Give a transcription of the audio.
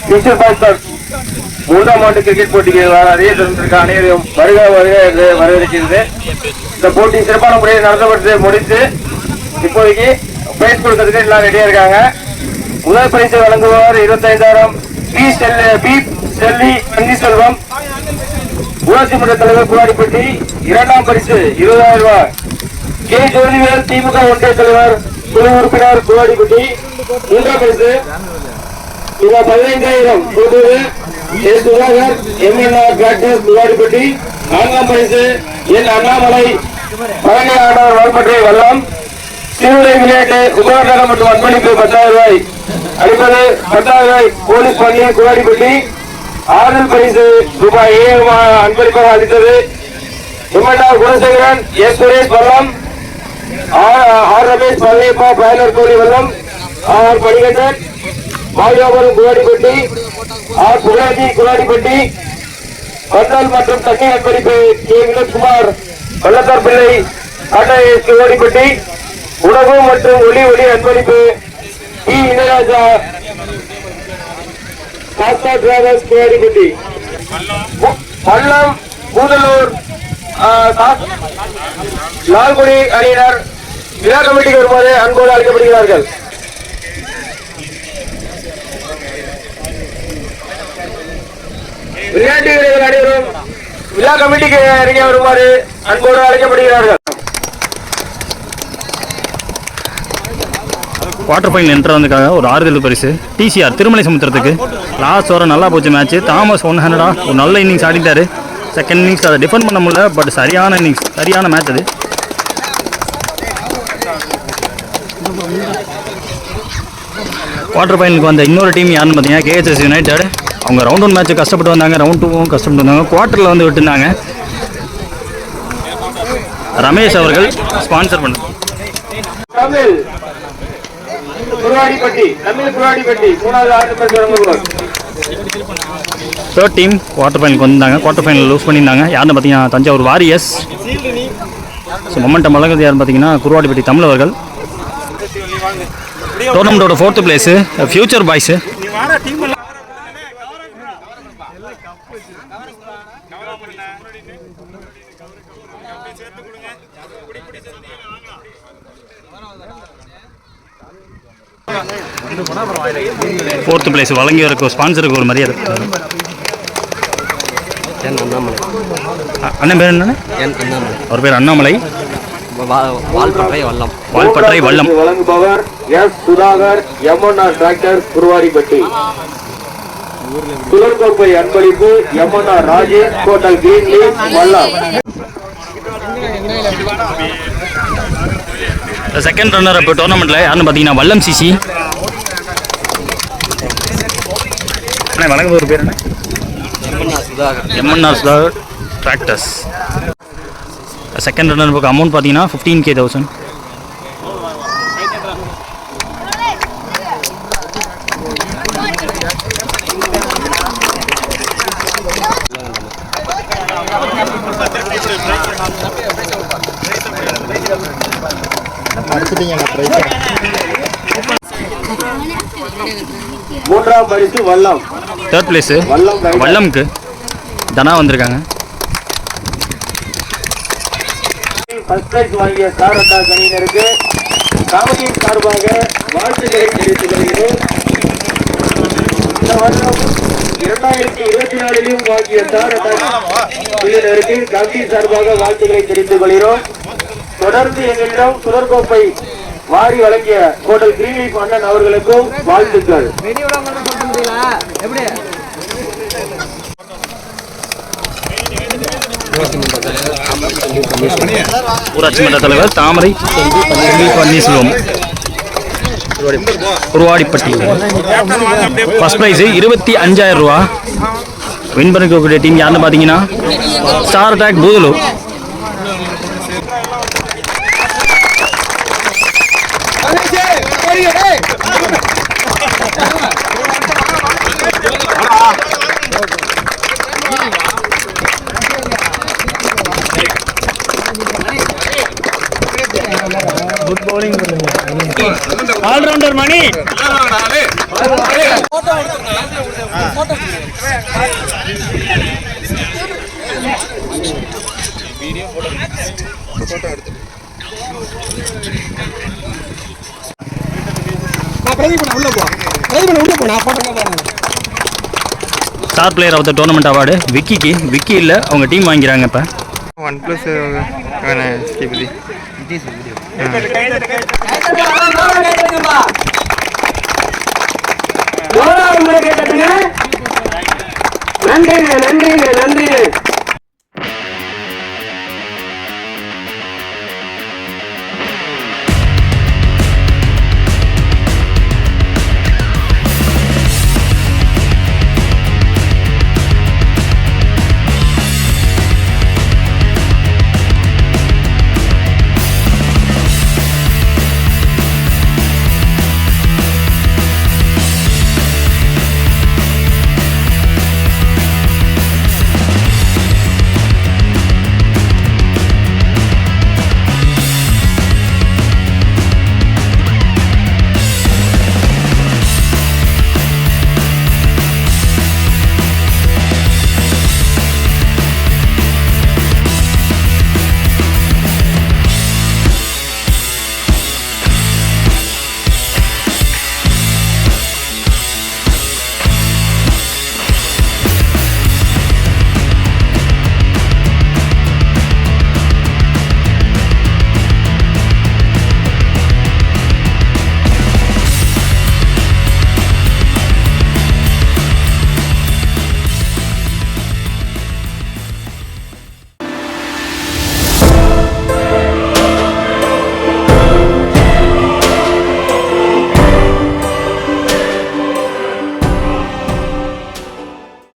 Future Bhaskar மூன்றாம் ஆண்டு cricket போட்டிக்கு அதே தருவதற்கு அனைவரும் வருக வருக என்று வரவேற்கிறது. இந்த போட்டி சிறப்பான முறையில் நடத்தப்பட்டு முடித்து இப்போதைக்கு பிரைஸ் கொடுக்கறதுக்கு எல்லாம் ரெடியா இருக்காங்க. முதல் பரிசு வழங்குபவர் 25,000 பி. செல்லி பன்னீர்செல்வம், ஊராட்சி மன்ற தலைவர் குவாடிப்பட்டி. இரண்டாம் பரிசு 20,000 ரூபாய் கே. ஜோதிவேல், திமுக ஒன்றிய தலைவர் குழு உறுப்பினர் குவாடிப்பட்டி. மூன்றாம் பரிசு 15,000 சுதாகர், MNR டிராக்டர் குவாடிப்பட்டி. நான்காம் பரிசு என் அண்ணாமலை, பழனி ஆண்டவர் வாழ்பற்றி வல்லம். சிறுவரை விளையாட்டு உபகரணம் மற்றும் அர்ப்பணிப்பு 10,000 ரூபாய் அளிப்பது 10,000 ரூபாய் போலீஸ் பணியர் குவாடிப்பட்டி. ஆறுதல் பரிசு ரூபாய் 7,000 அன்பளிப்பாக அளித்தது MNR குணசேகரன், எஸ். சுரேஷ் வல்லம், ஆர். ரமேஷ் பழனியப்பா பயனர் கோழி வல்லம், ஆர். மணிகண்டன் மாயாபுரம் குவாடிப்பட்டி, ஆர். புகழாஜி குவாடிப்பட்டி. பந்தல் மற்றும் தண்ணீர் அன்பளிப்பு கே. வினோத்குமார் வல்லத்தார் பிள்ளை குவாடிப்பட்டி. உணவு மற்றும் ஒளி அன்பளிப்பு டி. இளையராஜா காஸ்டா டிராவல்ஸ் குவாடிப்பட்டி. வல்லம் கூதலூர் லால்குடி அணியினர் விழா கமிட்டிக்கு வருமாறு அன்போடு அழைக்கப்படுகிறார்கள். விளையாட்டு வீரர்கள் அனைவரும் விழா கமிட்டிக்கு இறங்கி வருமாறு அன்போடு அழைக்கப்படுகிறார்கள். குவார்டர் ஃபைனல் என்ட்ரு வந்ததுக்காக ஒரு ஆறுதல் பரிசு டிசிஆர் திருமலை சமுத்திரத்துக்கு. லாஸ்ட் வர நல்லா போச்சு மேட்ச். தாமஸ் 100 ஒரு நல்ல இன்னிங்ஸ் ஆடிட்டாரு. செகண்ட் இன்னிங்ஸ் அதை டிஃபெண்ட் பண்ண முடியல, பட் சரியான இன்னிங்ஸ், சரியான மேட்ச் அது. குவார்டர் ஃபைனலுக்கு வந்த இன்னொரு டீம் யாருன்னு பார்த்தீங்கன்னா KHS யுனைடெட். அவங்க ரவுண்ட் 1 மேட்ச் கஷ்டப்பட்டு வந்தாங்க, ரவுண்ட் 2 கஷ்டப்பட்டு வந்தாங்க, குவார்ட்டரில் வந்து விட்டுருந்தாங்க. ரமேஷ் அவர்கள் ஸ்பான்சர் பண்ண தேர்ட் டீம் குவார்டர் ஃபைனலுக்கு வந்தாங்க. குவார்டர் ஃபைனல் லூஸ் பண்ணியிருந்தாங்க. யாருன்னு பார்த்தீங்கன்னா தஞ்சாவூர் வாரியர்ஸ். ஸோ மொமெண்டம் வழங்குறது யாருன்னு பார்த்தீங்கன்னா குருவாடிப்பட்டி தமிழ் அவர்கள். டோர்னமெண்ட்டோட 4th place future boys. Fourth place வழங்கியவருக்கு ஸ்பான்சருக்கு ஒரு மரியாதை. அண்ணன் பேர் என்ன? அவர் பேர் அண்ணாமலை. வால்பட்டறை வல்லம். வழங்குபவர் S. Sudhakar, MNR tractor Kuruvadipatti. சுழற்கோப்பை அன்பளிப்பு MNR Rajesh, hotel green leaf Vallam. Second runner இப்போ டோர்னமெண்ட்டில் யாருன்னு பார்த்தீங்கன்னா வல்லம் சிசி. அண்ணா வழங்குவது ஒரு பேர் என்ன? MNR Sudhakar tractors. Second runner book amount பார்த்தீங்கன்னா 15,000. மூன்றாம் பரிசு வல்லம். தேர்ட் பிளேஸ் வல்லம்க்கு தனா வந்திருக்காங்க. ஃபர்ஸ்ட் பிரைஸ் வாங்கிய சாரதா அணியினருக்கு கமிட்டியின் சார்பாக வாழ்த்துக்களை தெரிவித்துக் கொள்கிறோம். இந்த வருடம் 2024 வாங்கிய சாரதா அணியினருக்கு கமிட்டியின் சார்பாக வாழ்த்துக்களை தெரிவித்துக் கொள்கிறோம். தொடர்ந்து எங்களிடம் சுழற்கோப்பை வாரி வழங்கிய ஹோட்டல் கிரீன் லீஃப் அண்ணன் அவர்களுக்கும் வாழ்த்துக்கள். ஊராட்சி மன்ற தலைவர் தாமரை பன்னீர்செல்வம் குருவாடிப்பட்டி. ஃபர்ஸ்ட் பிரைஸ் 25,000 ரூபா. வின் பண்ணிக்கக்கூடிய டீம் யாருன்னு பார்த்தீங்கன்னா star attack Boothalur. Good morning. All rounder Mani. Star player of the tournament award விக்கிக்கு. விக்கி இல்லை, அவங்க டீம் வாங்கிறாங்க இப்போ. OnePlus ஸ்ரீபதி. நன்றிங்க.